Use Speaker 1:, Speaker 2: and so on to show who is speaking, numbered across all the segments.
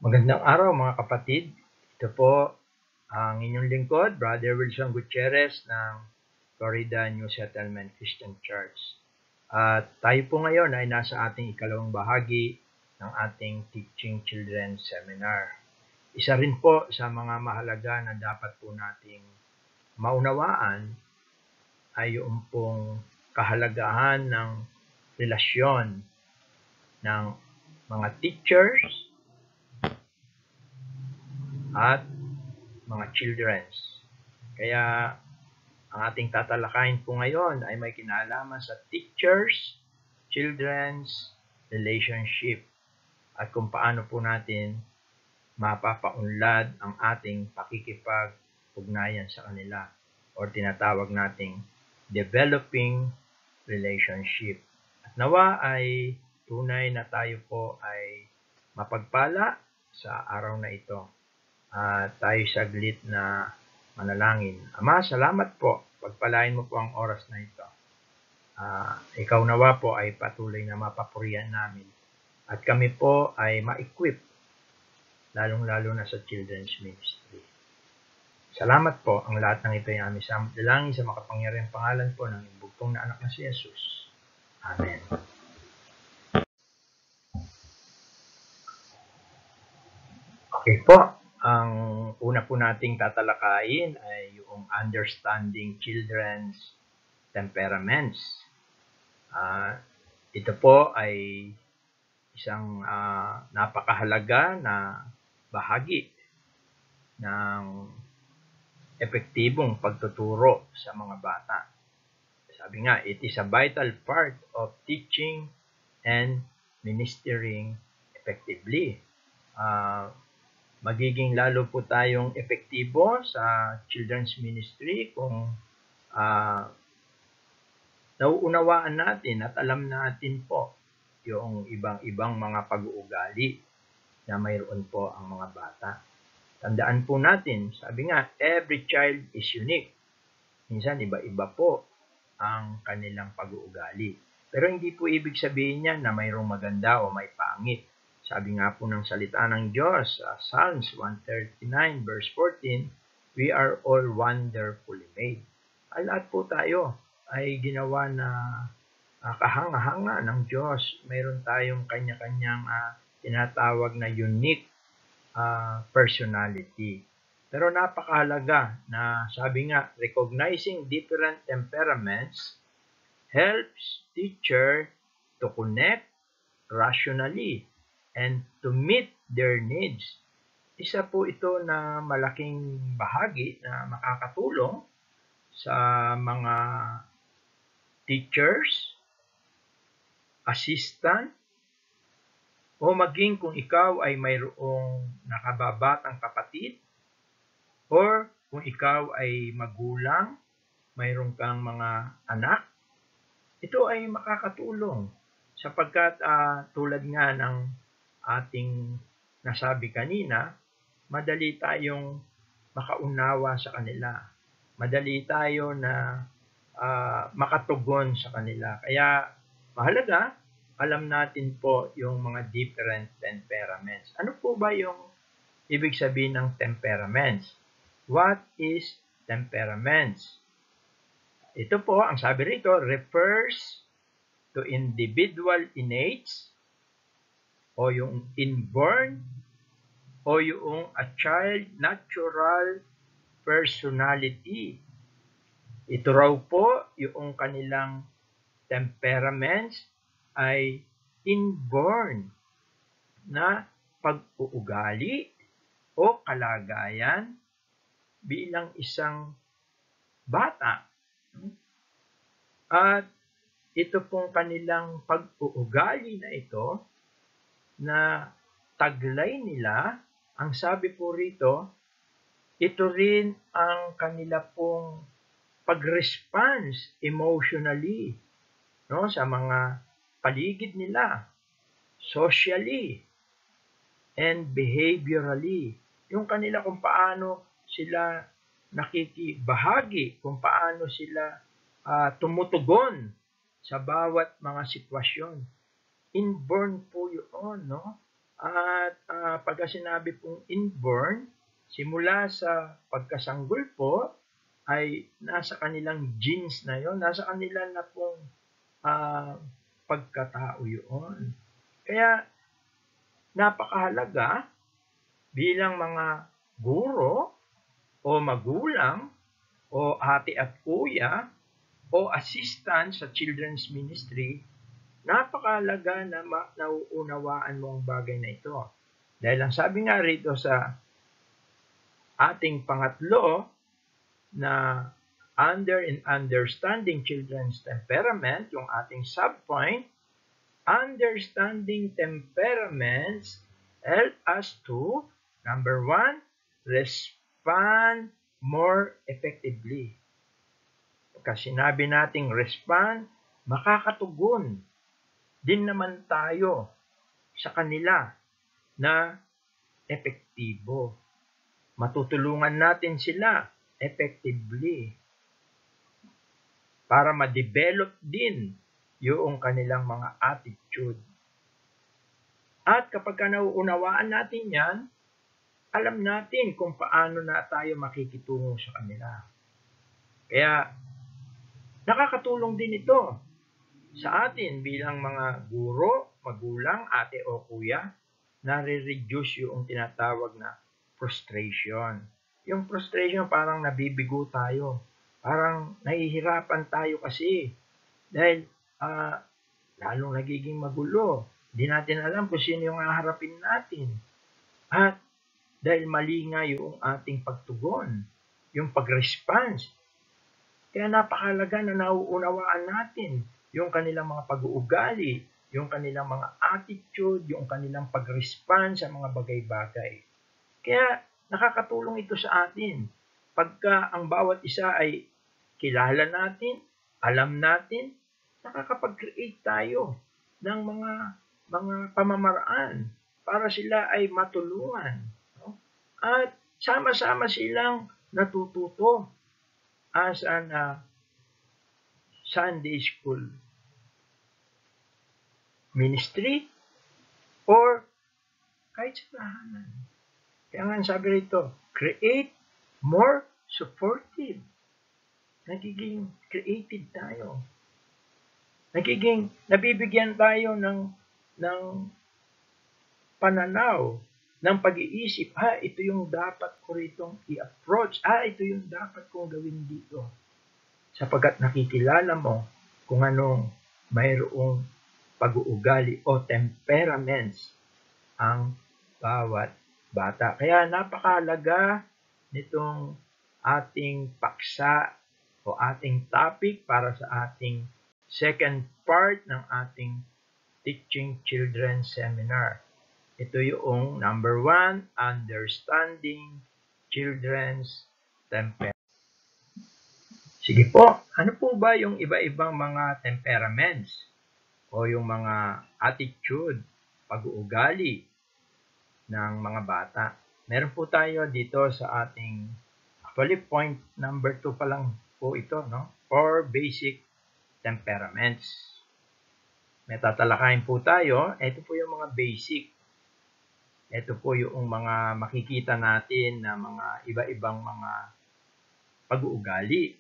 Speaker 1: Magandang araw mga kapatid. Ito po ang inyong lingkod, Brother Wilson Gutierrez ng Florida New Settlement Christian Church. At tayo po ngayon ay nasa ating ikalawang bahagi ng ating Teaching Children Seminar. Isa rin po sa mga mahalaga na dapat po nating maunawaan ay yung pong kahalagahan ng relasyon ng mga teachers at mga childrens. Kaya ang ating tatalakayin po ngayon ay may kinalaman sa teachers-children's relationship at kung paano po natin mapapaunlad ang ating pakikipag-ugnayan sa kanila o tinatawag nating developing relationship. At nawa ay tunay na tayo po ay mapagpala sa araw na ito. Tayo saglit na manalangin. Ama, salamat po. Pagpalain mo po ang oras na ito. Ikaw nawa po ay patuloy na mapapurihan namin. At kami po ay ma-equip, lalong-lalo na sa children's ministry. Salamat po. Ang lahat ng ito ay aming dalangin sa makapangyarihang pangalan po ng bugtong na anak na si Jesus. Amen. Okay po. Ang una po nating tatalakayin ay yung understanding children's temperaments. Ito po ay isang napakahalaga na bahagi ng epektibong pagtuturo sa mga bata. Sabi nga, it is a vital part of teaching and ministering effectively. Magiging lalo po tayong epektibo sa children's ministry kung nauunawaan natin at alam natin po yung ibang mga pag-uugali na mayroon po ang mga bata. Tandaan po natin, sabi nga, every child is unique. Minsan iba-iba po ang kanilang pag-uugali. Pero hindi po ibig sabihin niya na mayroong maganda o may pangit. Sabi nga po ng salita ng Diyos sa Psalms 139 verse 14, we are all wonderfully made. Lahat po tayo ay ginawa na kahanga-hanga ng Diyos. Mayroon tayong kanya-kanyang tinatawag na unique personality. Pero napakahalaga na sabi nga, recognizing different temperaments helps teacher to connect rationally and to meet their needs. Isa po ito na malaking bahagi na makakatulong sa mga teachers, assistant, o maging kung ikaw ay mayroong nakababatang kapatid, or kung ikaw ay magulang, mayroong kang mga anak, ito ay makakatulong sapagkat tulad nga ng ating nasabi kanina, madali tayong makaunawa sa kanila. Madali tayo na makatugon sa kanila. Kaya mahalaga, alam natin po yung mga different temperaments. Ano po ba yung ibig sabihin ng temperaments? What is temperaments? Ito po, ang sabi rito, refers to individual innates o yung inborn o yung a child natural personality. Ito raw po yung kanilang temperaments ay inborn na pag-uugali o kalagayan bilang isang bata. At ito pong kanilang pag-uugali na ito na taglay nila, ang sabi po rito, ito rin ang kanila pong pag-response emotionally, no, sa mga paligid nila, socially, and behaviorally. Yung kanila kung paano sila nakikibahagi, kung paano sila tumutugon sa bawat mga sitwasyon. Inborn po yun, no? At pagka sinabi pong inborn, simula sa pagkasanggol po, ay nasa kanilang genes na yon, nasa kanila na pong pagkatao yun. Kaya napakahalaga bilang mga guro o magulang o ate at kuya o assistant sa children's ministry, napakahalaga na nauunawaan mo ang bagay na ito. Dahil ang sabi nga rito sa ating pangatlo na under in understanding children's temperament, yung ating subpoint, understanding temperaments help us to, number 1, respond more effectively. Pagka sinabi nating respond, makakatugon din naman tayo sa kanila na epektibo. Matutulungan natin sila effectively para ma-develop din yung kanilang mga attitude. At kapag nauunawaan natin yan, alam natin kung paano na tayo makikitungo sa kanila. Kaya nakakatulong din ito sa atin bilang mga guro, magulang, ate o kuya, nare-reduce yung tinatawag na frustration. Yung frustration parang nabibigo tayo. Parang nahihirapan tayo kasi. Dahil lalong nagiging magulo. Hindi natin alam kung sino yung haharapin natin. At dahil mali nga yung ating pagtugon, yung pag-response. Kaya napakalaga na nauunawaan natin yung kanilang mga pag-uugali, yung kanilang mga attitude, yung kanilang pag-response sa mga bagay-bagay. Kaya nakakatulong ito sa atin. Pagka ang bawat isa ay kilala natin, alam natin, nakakapag-create tayo ng mga pamamaraan para sila ay matulungan. No? At sama-sama silang natututo as an Sunday school ministry or kahit sa tahanan. Kaya nga sabi rito, create more supportive. Nagiging creative tayo. Nabibigyan tayo ng pananaw, ng pag-iisip, ito yung dapat ko ritong i-approach, ito yung dapat kong gawin dito. Sapagkat nakikilala mo kung anong mayroong pag-uugali o temperaments ang bawat bata. Kaya napakahalaga nitong ating paksa o ating topic para sa ating second part ng ating Teaching Children Seminar. Ito yung number 1, Understanding Children's Temperament. Sige po, ano po ba yung iba-ibang mga temperaments o yung mga attitude, pag-uugali ng mga bata? Meron po tayo dito sa ating, actually point number 2 pa lang po ito, no? 4 basic temperaments. May tatalakayin po tayo. Ito po yung mga basic. Ito po yung mga makikita natin na mga iba-ibang mga pag-uugali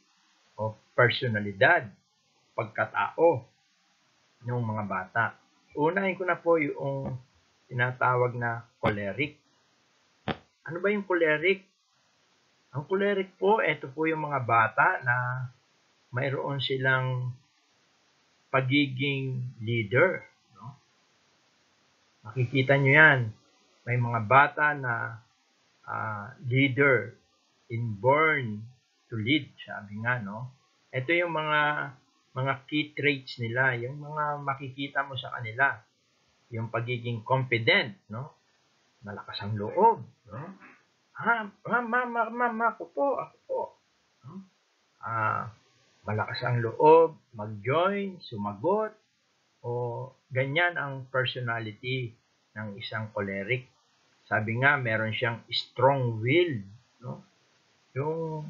Speaker 1: o personalidad, pagkatao ng mga bata. Unahin ko na po yung tinatawag na choleric. Ano ba yung choleric? Ang choleric po, ito po yung mga bata na mayroon silang pagiging leader. No? Makikita nyo yan. May mga bata na leader, inborn to lead, sabi nga, no? Ito yung mga key traits nila, yung mga makikita mo sa kanila. Yung pagiging confident, no? Malakas ang loob, no? Mama, ako po. No? Malakas ang loob, mag-join, sumagot, o ganyan ang personality ng isang choleric. Sabi nga, meron siyang strong-willed, no? Yung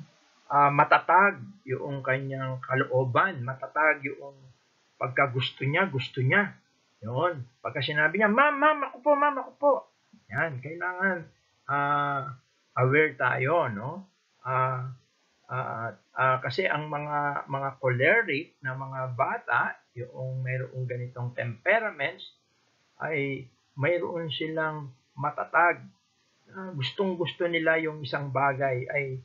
Speaker 1: matatag yung kanyang kalooban, matatag yung pagka gusto niya. Yun. Pagka sinabi niya, ma'am, ako po. Yan. yan. Kailangan aware tayo, no? Kasi ang mga choleric na mga bata, yung mayroong ganitong temperaments, ay mayroon silang matatag. Gustong-gusto nila yung isang bagay ay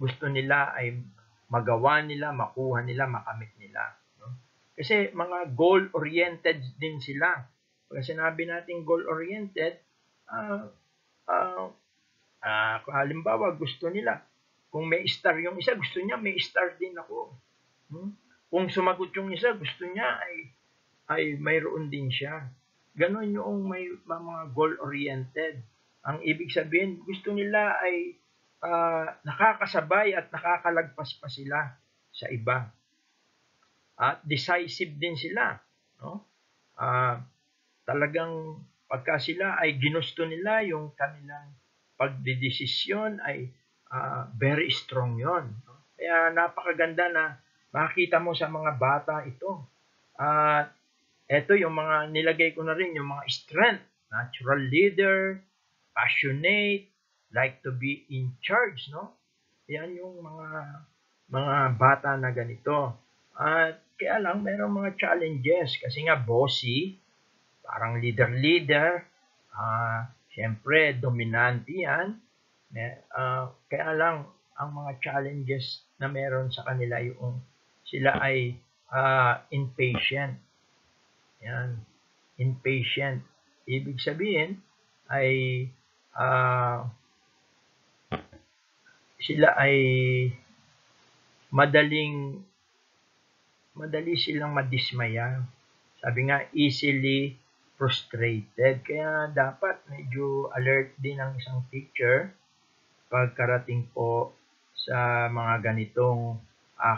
Speaker 1: gusto nila ay magawa nila, makuha nila, makamit nila. No? Kasi mga goal-oriented din sila. Pag sinabi natin goal-oriented, halimbawa gusto nila, kung may star yung isa, gusto niya may star din ako. Kung sumagot yung isa, gusto niya ay mayroon din siya. Ganon yung may mga goal-oriented. Ang ibig sabihin, gusto nila ay nakakasabay at nakakalagpas pa sila sa iba. At decisive din sila. No? Talagang pagka sila ay ginusto nila, yung kanilang pagdidesisyon ay very strong yon. No? Kaya napakaganda na makita mo sa mga bata ito. Ito yung mga nilagay ko na rin, yung mga strength, natural leader, passionate, like to be in charge, no? Yan yung mga bata na ganito. At kaya lang, mayroong mga challenges kasi nga bossy, parang leader-leader, siyempre dominante yan. Kaya lang, ang mga challenges na meron sa kanila yung sila ay impatient. Yan, impatient. Ibig sabihin ay sila ay madali silang madismaya. Sabi nga, easily frustrated. Kaya dapat medyo alert din ang isang teacher pagkarating po sa mga ganitong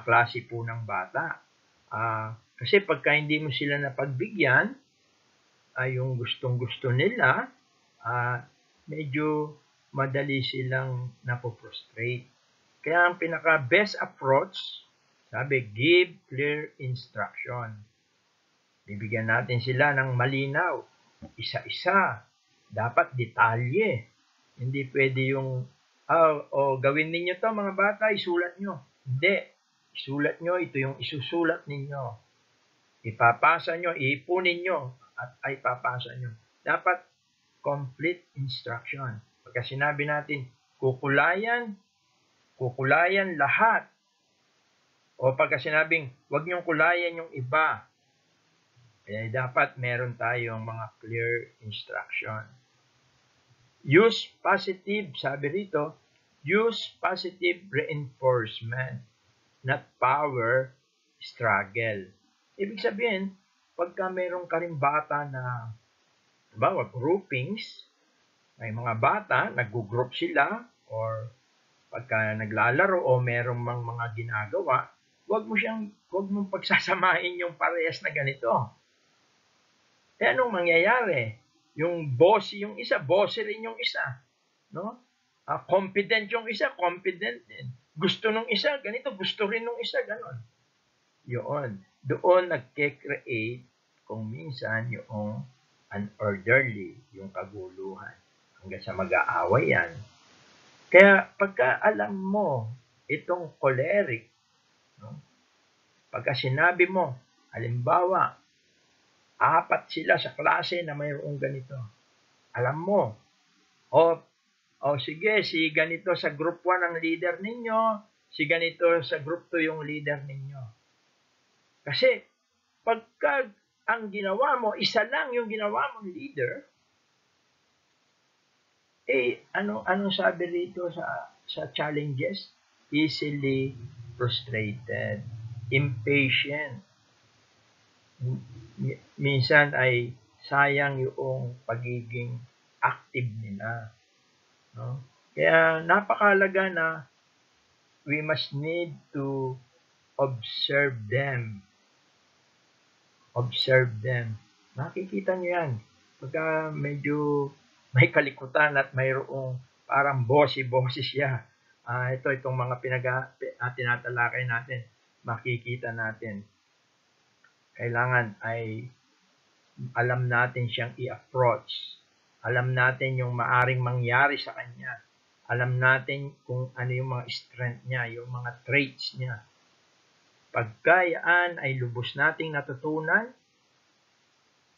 Speaker 1: klase po ng bata. Kasi pagka hindi mo sila napagbigyan, yung gustong-gusto nila, medyo madali silang napoprostrate. Kaya ang pinaka-best approach, sabi, give clear instruction. Bibigyan natin sila ng malinaw, isa-isa, dapat detalye. Hindi pwede yung, gawin ninyo to mga bata, isulat nyo. Hindi, isulat nyo, ito yung isusulat ninyo. Ipapasa nyo, iipunin nyo, at ay papasa nyo. Dapat complete instruction. Pagka sinabi natin, kukulayan lahat. O pagka sinabing, huwag niyong kulayan yung iba. Kaya dapat meron tayong mga clear instruction. Use positive, sabi rito, use positive reinforcement, not power struggle. Ibig sabihin, pagka meron ka rin bata na, bawa, groupings, may mga bata, nag-group sila, or pagka naglalaro o merong mga ginagawa, huwag mong pagsasamahin yung parehas na ganito. Eh anong mangyayari? Yung bossy yung isa, bossy rin yung isa. No? Confident yung isa, confident din. Gusto nung isa, ganito, gusto rin nung isa, ganon. Yun. Doon nagke-create kung minsan yung unorderly, yung kaguluhan. Hanggang sa mag-aaway yan. Kaya pagka alam mo itong choleric, no? Pagka sinabi mo, halimbawa, 4 sila sa klase na mayroong ganito. Alam mo, sige, si ganito sa group 1 ang leader ninyo, si ganito sa group 2 yung leader ninyo. Kasi, pagka ang ginawa mo, isa lang yung ginawa mong leader, anong sabi rito sa challenges? Easily frustrated, impatient. Minsan ay sayang yung pagiging active nila. No? Kaya napakalaga na we must need to observe them. Observe them. Makikita nyo yan. Pagka medyo may kalikutan at mayroong parang bossy siya. Itong mga tinatalakay natin, makikita natin. Kailangan ay alam natin siyang i-approach. Alam natin yung maaring mangyari sa kanya. Alam natin kung ano yung mga strength niya, yung mga traits niya. Pagka yan ay lubos nating natutunan,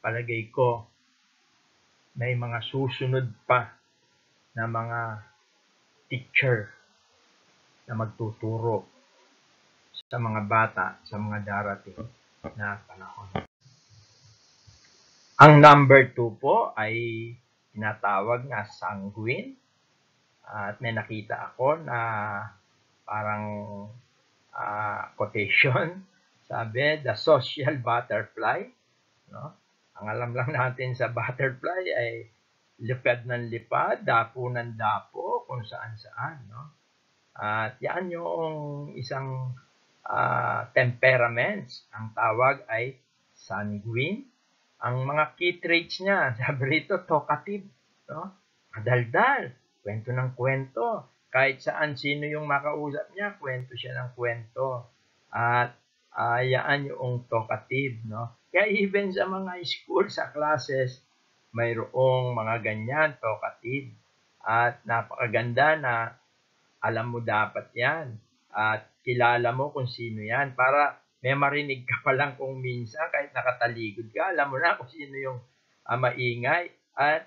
Speaker 1: palagay ko, may mga susunod pa na mga teacher na magtuturo sa mga bata sa mga darating na panahon. Ang number 2 po ay tinatawag na sanguine. At may nakita ako na parang quotation. Sabi, the social butterfly. No? Ang alam lang natin sa butterfly ay lipad ng lipad, dapo ng dapo, kung saan-saan. No? At yan yung isang temperaments. Ang tawag ay sanguine. Ang mga key traits niya, sabi rito, talkative. No? Madaldal, kwento ng kwento. Kahit saan sino yung makausap niya, kwento siya ng kwento. At yan yung talkative. No? Kaya even sa mga school, sa classes, mayroong mga ganyan, talkative. At napakaganda na alam mo dapat yan. At kilala mo kung sino yan. Para may marinig ka pa lang kung minsan, kahit nakataligod ka, alam mo na kung sino yung maingay. At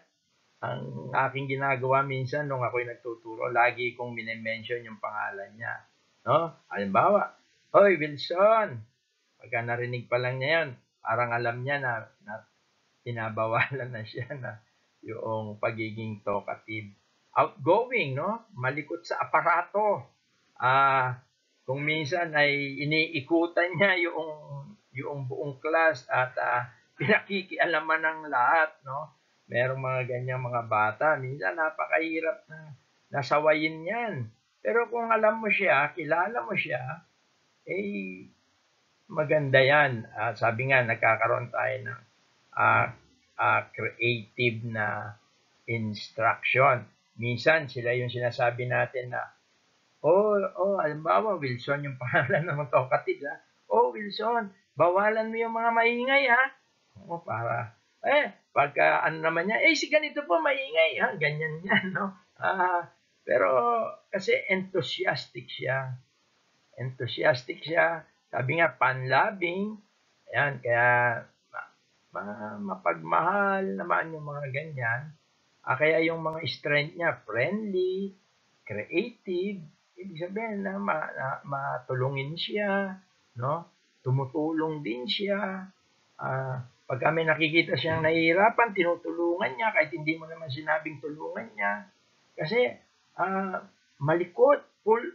Speaker 1: ang aking ginagawa minsan nung ako'y nagtuturo, lagi kong minimension yung pangalan niya. No? Halimbawa, Hoy, Wilson! Pagka narinig pa lang niya yan, parang alam niya na pinabawalan na siya na yung pagiging talkative. Outgoing, no? Malikot sa aparato. Kung minsan ay iniikutan niya yung buong class at pinakikialaman ng lahat, no? Merong mga ganyang mga bata. Minsan napakahirap na nasawayin yan. Pero kung alam mo siya, kilala mo siya, eh maganda yan. Sabi nga, nagkakaroon tayo ng creative na instruction. Minsan, sila yung sinasabi natin na, halimbawa, Wilson yung pangalan ng talkative, ha? Wilson, bawalan mo yung mga maingay, ha? Pagka ano naman niya, si ganito po maingay, ha? Ganyan yan, no? Pero, kasi enthusiastic siya. Sabi nga, fun-loving. Ayan, kaya mapagmahal naman yung mga ganyan. Kaya yung mga strength niya, friendly, creative, ibig sabihin na matulungin siya, no? Tumutulong din siya. Pag may nakikita siyang nahihirapan, tinutulungan niya kahit hindi mo naman sinabing tulungan niya. Kasi malikot, full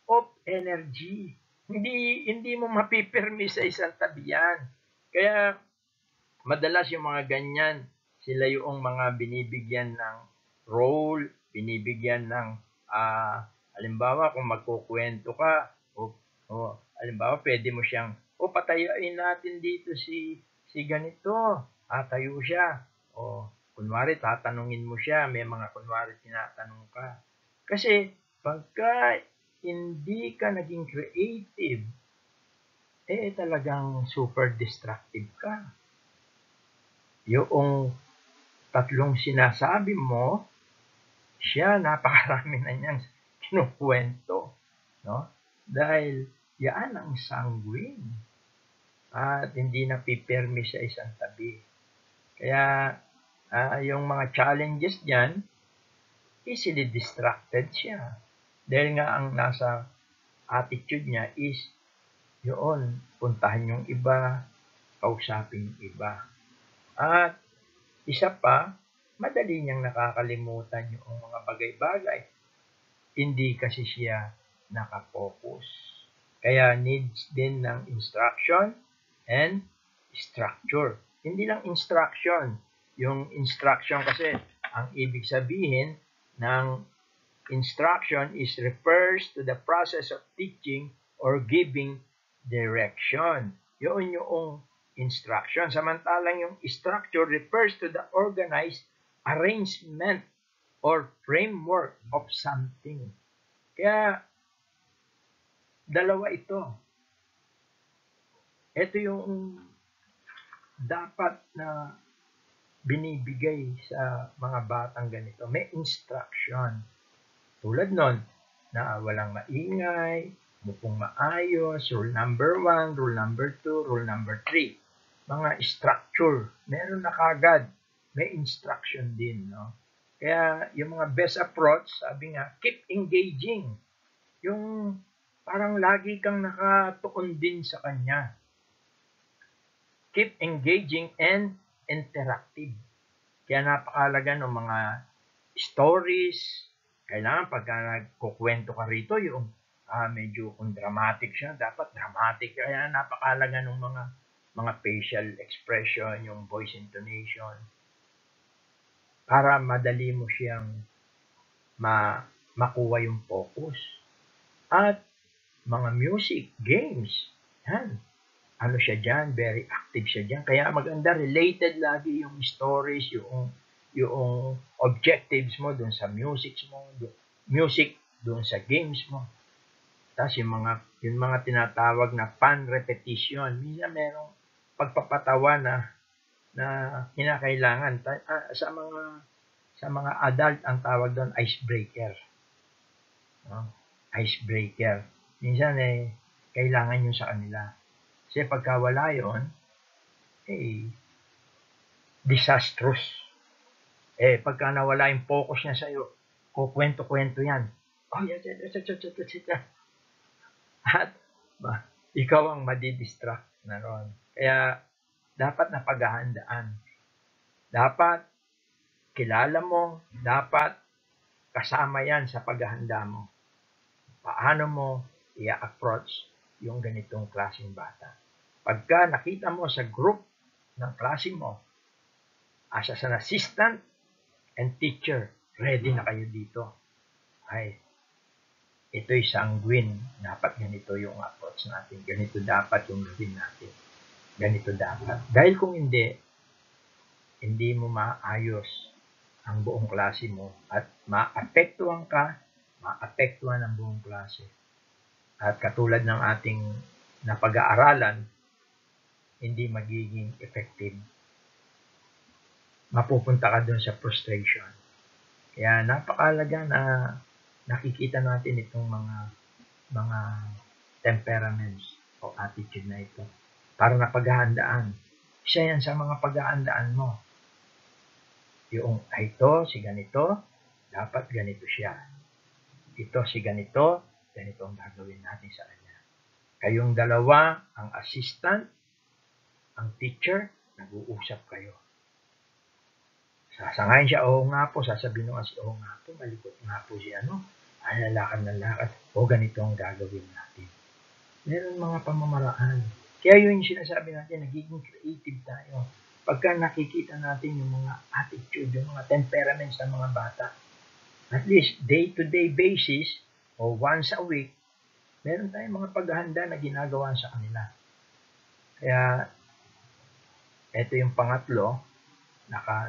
Speaker 1: of energy. Hindi mo mapipirmi sa isang tabi yan. Kaya madalas yung mga ganyan, sila yung mga binibigyan ng role, binibigyan ng halimbawa kung magkukwento ka, halimbawa pwede mo siyang, patayain natin dito si ganito, tayo siya. Kunwari tatanungin mo siya, may mga kunwari tinatanong ka. Kasi pagka hindi ka naging creative, talagang super destructive ka. Yung tatlong sinasabi mo, siya napakarami na niyang kinukwento, no? Dahil yan ang sanguine at hindi napipirmi sa isang tabi. Kaya yung mga challenges diyan, easily distracted siya. Dahil nga ang nasa attitude niya is yun, puntahan yung iba, kausapin yung iba. At isa pa, madali niyang nakakalimutan yung mga bagay-bagay. Hindi kasi siya nakapokus. Kaya needs din ng instruction and structure. Hindi lang instruction. Yung instruction kasi, ang ibig sabihin ng instruction is refers to the process of teaching or giving direction. Yun yung instruction. Samantalang yung structure refers to the organized arrangement or framework of something. Kaya, dalawa ito. Ito yung dapat na binibigay sa mga batang ganito. May instruction. Tulad nun, na walang maingay, mupong maayos, rule number 1, rule number 2, rule number 3. Mga structure, meron na kagad. May instruction din, no? Kaya yung mga best approach, sabi nga, keep engaging. Yung parang lagi kang nakatuon din sa kanya. Keep engaging and interactive. Kaya napakalaga ng mga stories. Kailangan pagka nagkukwento ka rito, yung medyo kung dramatic siya, dapat dramatic. Kaya napakalaga ng mga facial expression, yung voice intonation, para madali mo siyang makuha yung focus. At mga music, games, yan. Ano siya dyan, very active siya dyan. Kaya maganda, related lagi yung stories, yung objectives mo dun sa music dun sa games mo. Tapos yung mga tinatawag na fun repetition. Minsan merong pagpapatawa na kinakailangan. Sa mga adult, ang tawag doon icebreaker. No? Icebreaker. Minsan kailangan yun sa kanila. Kasi pagka wala yun, disastrous. Pagka nawala yung focus niya sa'yo, kukwento-kwento yan. At ikaw ang madidistract na ron. Kaya dapat napaghahandaan. Dapat kilala mo, dapat kasama yan sa paghahanda mo. Paano mo i-approach yung ganitong klaseng bata. Pagka nakita mo sa group ng klase mo, as an assistant and teacher, ready na kayo dito. Ito'y sanguine. Dapat ganito yung approach natin. Ganito dapat yung gawin natin. Ganito dapat. Dahil kung hindi mo maayos ang buong klase mo at maapektuhan ka, maapektuhan ang buong klase. At katulad ng ating napag-aaralan, hindi magiging effective. Mapupunta ka dun sa frustration. Kaya napakalaga na nakikita natin itong mga temperaments o attitude na ito para na paghahandaan. Isa yan sa mga paghahandaan mo. Yung ito, si ganito, dapat ganito siya. Ito, si ganito, ganito ang gagawin natin sa kanya. Kayong dalawa, ang assistant, ang teacher, nag-uusap kayo. Sasangayin siya, oo nga po, sasabihin nyo kasi, oo nga po, malikot nga po siya, lalakad ng lakad, ganito ang gagawin natin. Meron mga pamamaraan. Kaya yun yung sinasabi natin, nagiging creative tayo. Pagka nakikita natin yung mga attitude, yung mga temperaments ng mga bata, at least day-to-day basis, o once a week, meron tayong mga paghahanda na ginagawa sa kanila. Kaya, ito yung pangatlo,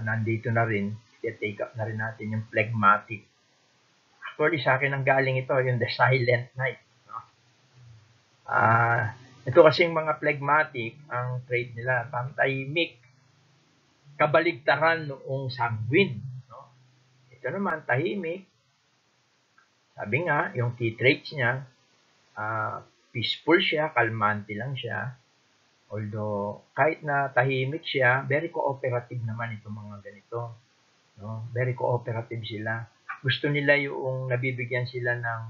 Speaker 1: nandito na rin, i-take up na rin natin yung phlegmatic. Actually, sa akin ang galing ito, yung the silent night. Ito kasing mga phlegmatic, ang trait nila, tahimik, kabaligtaran noong sanguine. Ito naman, tahimik. Sabi nga, yung key traits niya, peaceful siya, kalmante lang siya. Although, kahit na tahimik siya, very cooperative naman itong mga ganito. Very cooperative sila. Gusto nila yung nabibigyan sila ng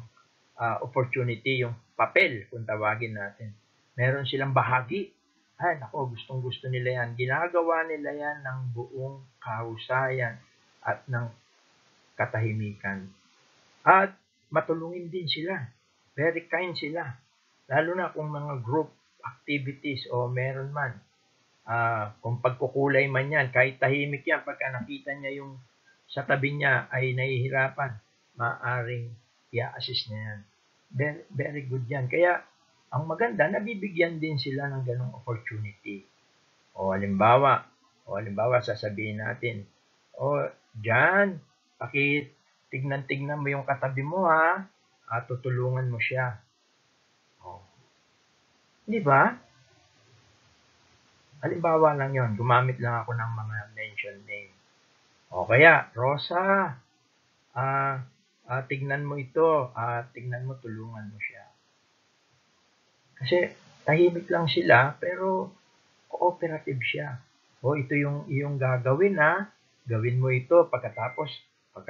Speaker 1: opportunity, yung papel, kung tawagin natin. Meron silang bahagi. Gustong-gusto nila yan. Ginagawa nila yan ng buong kahusayan at ng katahimikan. At matulungin din sila. Very kind sila. Lalo na kung mga group activities o meron man. Kung pagkukulay man yan, kahit tahimik yan, pagka nakita niya yung sa tabi niya ay nahihirapan, maaaring i-assist niya yan. Very, very good yan. Kaya, ang maganda, nabibigyan din sila ng ganong opportunity. O halimbawa, sasabihin natin, Jan, tignan mo yung katabi mo at tutulungan mo siya. Di ba? Halimbawa lang yon, gumamit lang ako ng mga mention name. O kaya, Rosa, tignan mo ito, tignan mo, tulungan mo siya. Kasi tahimik lang sila, pero cooperative siya. O ito yung iyong gagawin gawin mo ito, pagka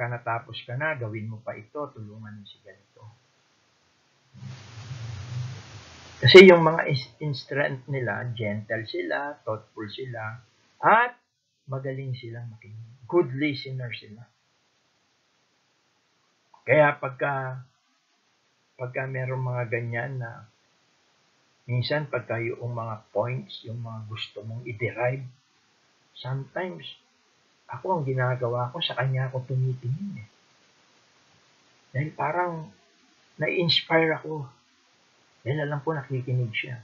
Speaker 1: natapos ka na, gawin mo pa ito, tulungan mo si ganito. Kasi yung mga strength nila, gentle sila, thoughtful sila, at magaling silang makinig. Good listener sila. Kaya pagka merong mga ganyan na minsan pagka yung mga points, yung mga gusto mong i-derive, sometimes ako ang ginagawa ko, sa kanya ako tumitingin eh. Dahil parang na-inspire ako. Dahil alam ko nakikinig siya.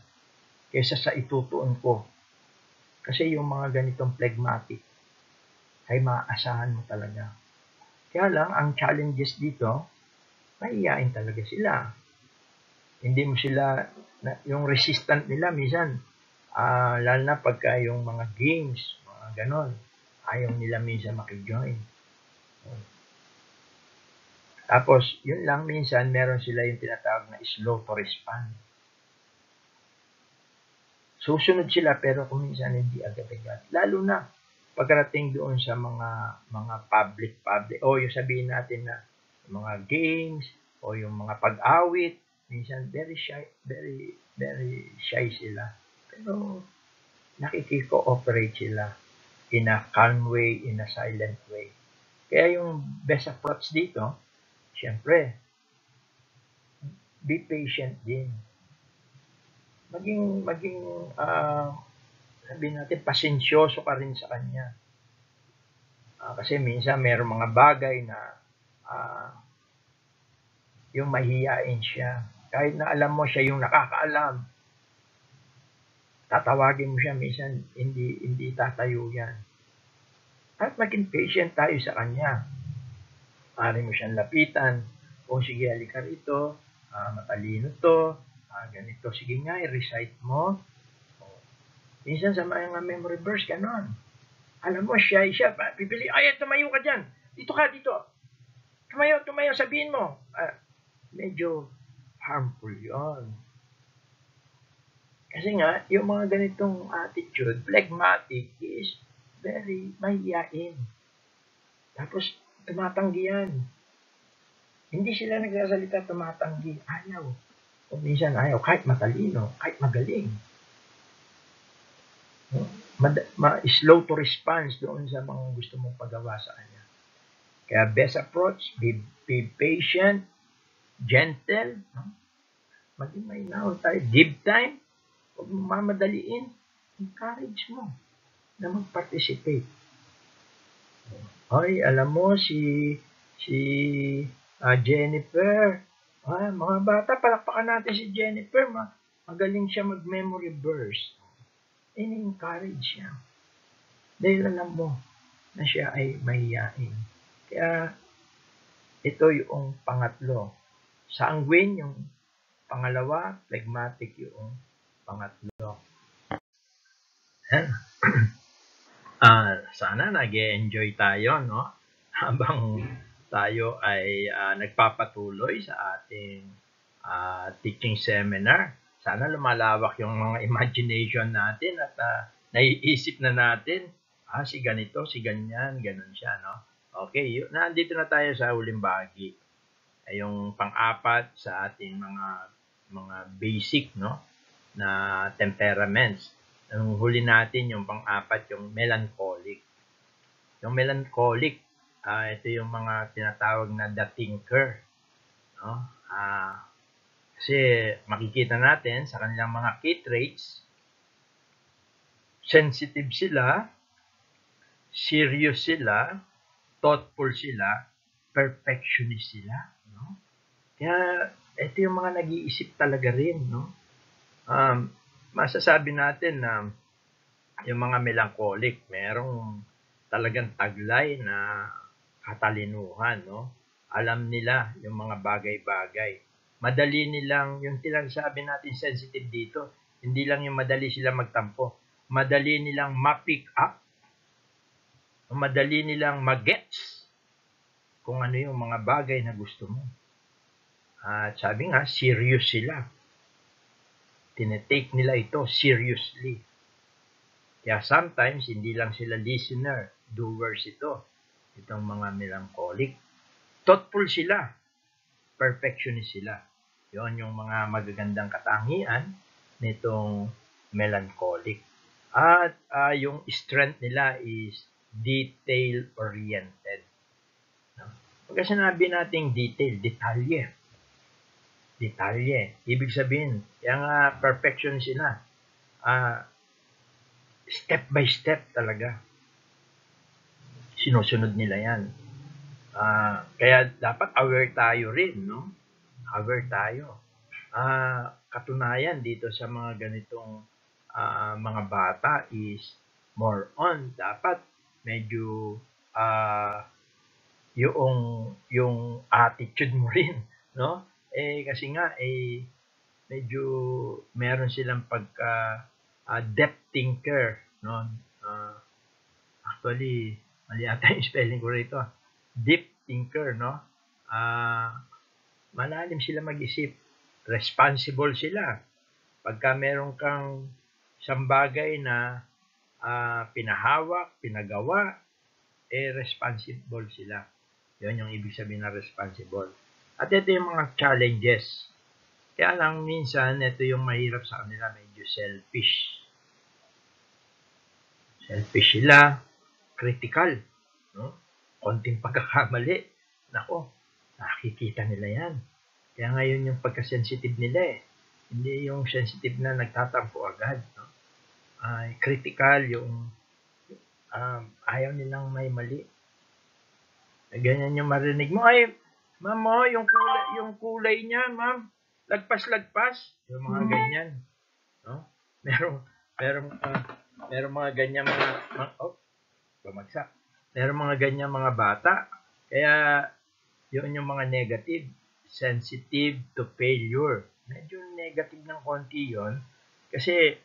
Speaker 1: Kaysa sa itutuon ko. Kasi yung mga ganitong phlegmatic ay maaasahan mo talaga. Kaya lang, ang challenges dito, mahihain talaga sila. Hindi mo sila, yung resistant nila minsan, lalo na pagka yung mga games, mga ganon, ayaw nila minsan makijoin. Tapos, yun lang, minsan, meron sila yung tinatawag na slow to respond. Susunod sila, pero kung minsan hindi agad-agad. Lalo na, pagkarating doon sa mga public, o yung sabihin natin na mga games, o yung mga pag-awit, minsan very shy sila. Pero, nakiki-cooperate sila in a calm way, in a silent way. Kaya yung best approach dito, siyempre, be patient din. Maging sabihin natin, pasensyoso ka rin sa kanya. Kasi minsan mayroong mga bagay na yung mahihiyain siya. Kahit na alam mo siya yung nakakaalam, tatawagin mo siya minsan, hindi tatayo yan. At maging patient tayo sa kanya. Maaari mo siyang lapitan. O sige, halika rito. Matalino to. Ganito. Sige nga, i-recite mo. Minsan sa mga memory verse, ganon. Alam mo, siya, pipili, ay, tumayo ka dyan. Dito ka, dito. Tumayo, sabihin mo. Medyo harmful yon. Kasi nga, yung mga ganitong attitude, phlegmatic, is very mahiyain. Tapos, tumatanggi yan. Hindi sila nagsasalita, tumatanggi. Ayaw. Kung minsan ayaw, kahit matalino, kahit magaling. Slow to response doon sa mga gusto mong pagawa sa kanya. Kaya best approach, be patient, gentle, maging mainaw tayo, give time, huwag mong mamadaliin, encourage mo na mag-participate. Ay, alam mo, si Jennifer, mga bata, palakpakan natin si Jennifer, magaling siya mag-memory verse. In-encourage siya. Dahil alam mo na siya ay mahihain. Kaya, ito yung pangatlo. Sanguine yung pangalawa, phlegmatic yung pangatlo. Sana nag-enjoy tayo, no? Habang tayo ay nagpapatuloy sa ating teaching seminar. Sana lumalawak yung mga imagination natin at naiisip na natin, si ganito, si ganyan, ganun siya, no? Okay, nandito na tayo sa huling bahagi. Yung pang-apat sa ating mga basic, no, na temperaments. Ang huli natin yung pang-apat, yung melancholic. Yung melancholic, ito yung mga tinatawag na the thinker, no? Kasi makikita natin sa kanilang mga key traits, sensitive sila, serious sila, thoughtful sila, perfectionist sila, no? Kaya ito yung mga nag-iisip talaga rin, no? Masasabi natin na yung mga melancholic, merong talagang taglay na katalinuhan, no? Alam nila yung mga bagay-bagay. Madali nilang, yung tinagsabi natin sensitive dito, hindi lang yung madali sila magtampo. madali nilang ma-pick up, madali nilang mag-gets kung ano yung mga bagay na gusto mo. At sabi nga, serious sila. Tinetake nila ito seriously. Kaya sometimes, hindi lang sila listener, doers ito. Itong mga melancholic. Thoughtful sila. Perfectionist sila. Yon yung mga magagandang katangian nitong melancholic. At yung strength nila is detail-oriented. Pagka sinabi nating detail, detalye. Detalye. Ibig sabihin, yung perfection sila. Step by step talaga. Sinusunod nila yan. Kaya dapat aware tayo rin, no? Aware tayo. Katunayan dito sa mga ganitong mga bata is more on dapat medyo yung attitude mo rin, no? Kasi nga medyo meron silang pagka depth thinker, no? Actually, mali ata yung spelling ko rito. Deep thinker, no? Malalim sila mag-isip. Responsible sila. Pagka meron kang isang bagay na pinahawak, pinagawa, responsible sila. Yun yung ibig sabihin na responsible. At ito yung mga challenges. Kaya lang minsan, ito yung mahirap sa kanila, medyo selfish. Selfish sila, critical, no? Konting pagkakamali, nako, nakikita nila yan. Kaya ngayon yung pagka-sensitive nila hindi yung sensitive na nagtatampo agad, no? Critical yung ayaw nilang may mali. Ganyan yung marinig mo, ma'am, yung kulay niya, ma'am, lagpas-lagpas, yung mga ganyan, no? Meron mga ganyan bumagsak. Meron mga ganyan mga bata. Kaya yun yung mga negative, sensitive to failure. Medyo negative ng konti yun. Kasi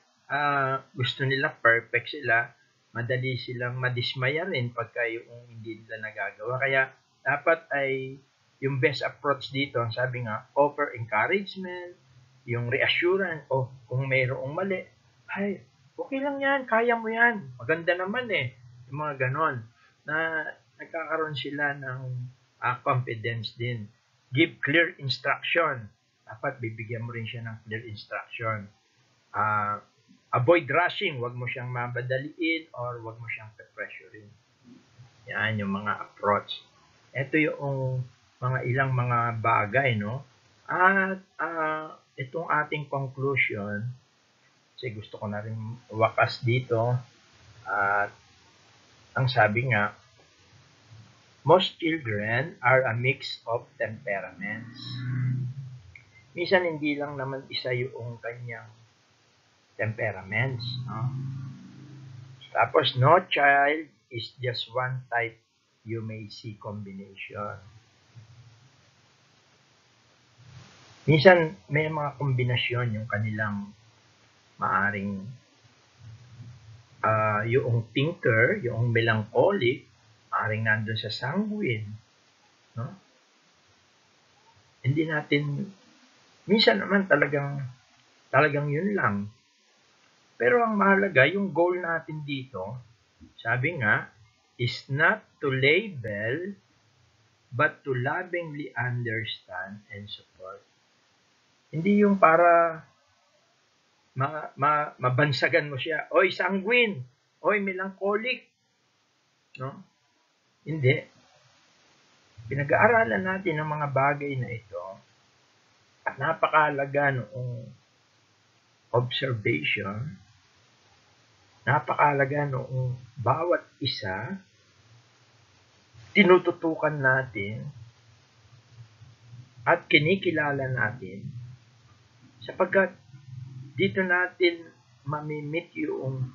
Speaker 1: gusto nila perfect sila. Madali silang madismaya rin pagka yung hindi nila nagagawa. Kaya dapat ay yung best approach dito, sabi nga, offer encouragement, yung reassurance, kung mayroong mali, okay lang yan, kaya mo yan, maganda naman yung mga ganon, na nagkakaroon sila ng confidence din. Give clear instruction, dapat bibigyan mo rin siya ng clear instruction. Avoid rushing, wag mo siyang mabadaliin or wag mo siyang pe-pressurein. Yan yung mga approach. Ito yung mga ilang mga bagay, no? At itong ating conclusion, kasi gusto ko na rin wakas dito, at ang sabi nga, most children are a mix of temperaments. Minsan hindi lang naman isa yung kanyang temperaments, no? Tapos, no child is just one type you may see combination. Minsan, may mga kombinasyon yung kanilang maaring yung thinker, yung melancholic, maaring nandun sa sanguine. No? Hindi natin, minsan naman talagang yun lang. Pero ang mahalaga, yung goal natin dito, sabi nga, is not to label, but to lovingly understand and support. Hindi yung para mabansagan mo siya, oy, sanguine, oy, melancholic. No? Hindi. Pinag-aaralan natin ang mga bagay na ito at napakahalaga noong observation, napakahalaga noong bawat isa tinututukan natin at kinikilala natin sapagkat dito natin mamimit yung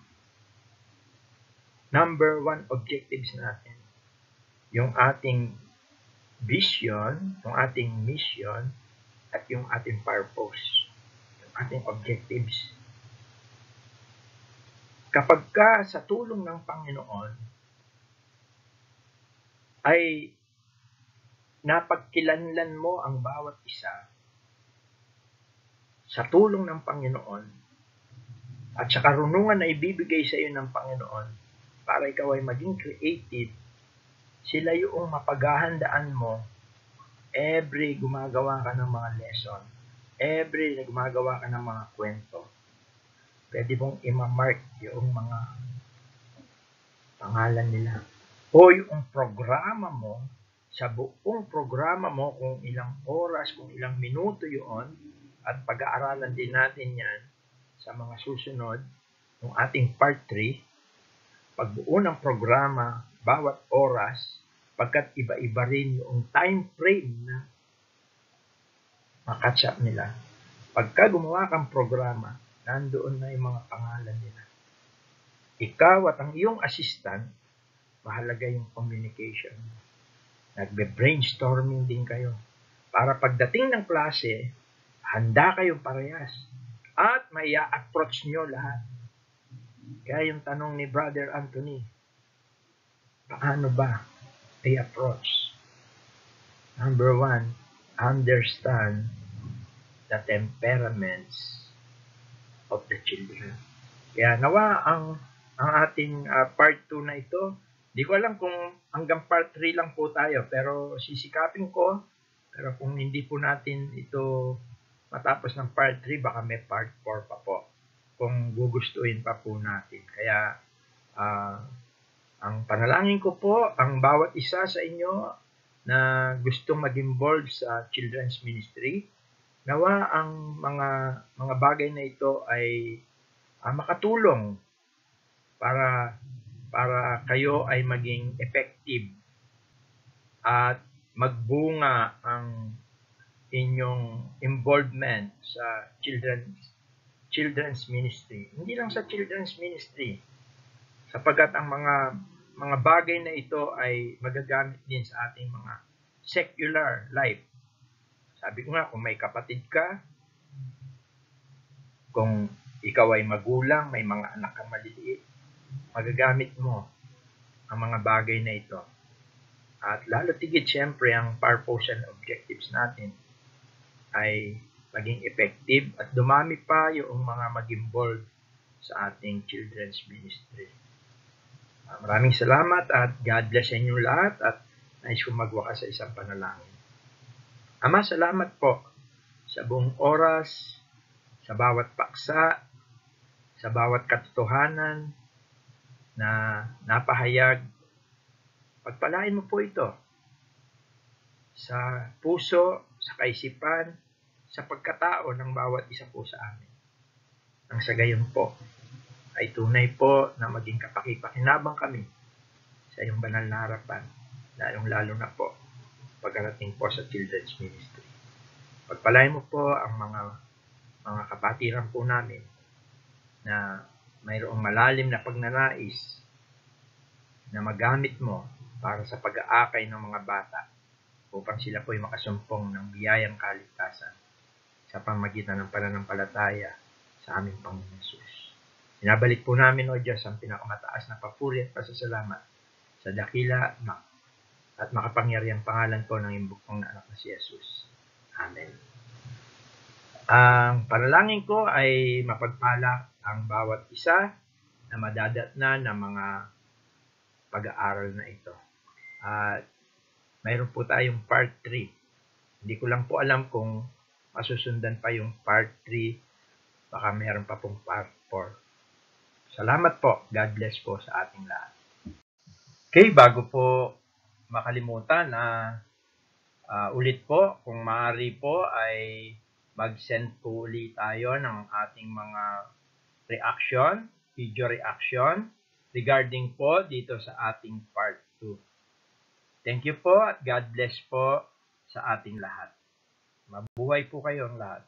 Speaker 1: number one objectives natin. Yung ating vision, yung ating mission, at yung ating purpose, yung ating objectives. kapag ka sa tulong ng Panginoon ay napagkilanlan mo ang bawat isa sa tulong ng Panginoon at sa karunungan na ibibigay sa iyo ng Panginoon para ikaw ay maging creative, sila yung mapaghahandaan mo every gumagawa ka ng mga lesson, every na gumagawa ka ng mga kwento. Pwede mong imamark yung mga pangalan nila. O yung programa mo, sa buong programa mo, kung ilang oras, kung ilang minuto yun, at pag-aaralan din natin yan sa mga susunod, ng ating part 3, pagbuo ng programa, bawat oras, pagkat iba-iba rin yung time frame na makatch up nila. Pagka gumawa kang programa, nandoon na yung mga pangalan nila. Ikaw at ang iyong assistant, mahalaga yung communication. Nagbe-brainstorming din kayo. Para pagdating ng klase, handa kayong parehas. At may approach nyo lahat. Kaya yung tanong ni Brother Anthony, paano ba i-approach? Number 1, understand the temperaments of the children. Kaya nawa ang ating part 2 na ito, di ko alam kung hanggang part 3 lang po tayo, pero sisikapin ko. Pero kung hindi po natin ito matapos ng part 3, baka may part 4 pa po. Kung gugustuhin pa po natin. Kaya ang panalangin ko po, ang bawat isa sa inyo na gustong mag-involve sa children's ministry, nawa ang mga bagay na ito ay makatulong para kayo ay maging effective at magbunga ang inyong involvement sa children's ministry. Hindi lang sa children's ministry, sapagkat ang mga bagay na ito ay magagamit din sa ating mga secular life. Sabi ko nga, kung may kapatid ka, kung ikaw ay magulang, may mga anak kang maliliit, magagamit mo ang mga bagay na ito. At lalo tigit, siyempre, ang purpose and objectives natin ay maging effective at dumami pa yung mga mag-involve sa ating children's ministry. Maraming salamat at God bless sa inyo lahat at nais kong magwakas sa isang panalangin. Ama, salamat po sa buong oras, sa bawat paksa, sa bawat katotohanan na napahayag. Pagpalain mo po ito sa puso, sa kaisipan, sa pagkatao ng bawat isa po sa amin. Ang sa gayon po ay tunay po na maging kapakipakinabang kami sa iyong banal na harapan, lalong-lalo na po pagdating po sa children's ministry. Pagpalain mo po ang mga kapatiran po namin na mayroong malalim na pagnanais na magamit mo para sa pag-aakay ng mga bata upang sila po ay makasumpong ng biyayang kaligtasan sa pamagitan ng pananampalataya sa aming Panginoon Hesus. Sinabalik po namin, O Diyos, ang pinakamataas na papuri at pasasalamat sa dakila at makapangyarihang pangalan po ng imbukong na anak na si Jesus. Amen. Ang panalangin ko ay mapagpala ang bawat isa na madadatnan ng mga pag-aaral na ito. At mayroon po tayong part 3. Hindi ko lang po alam kung masusundan pa yung part 3. Baka mayroon pa pong part 4. Salamat po. God bless po sa ating lahat. Okay, bago po makalimutan na ulit po, kung maaari po ay mag-send po ulit tayo ng ating mga reaction, video reaction regarding po dito sa ating part 2. Thank you po at God bless po sa ating lahat. Mabuhay po kayong lahat.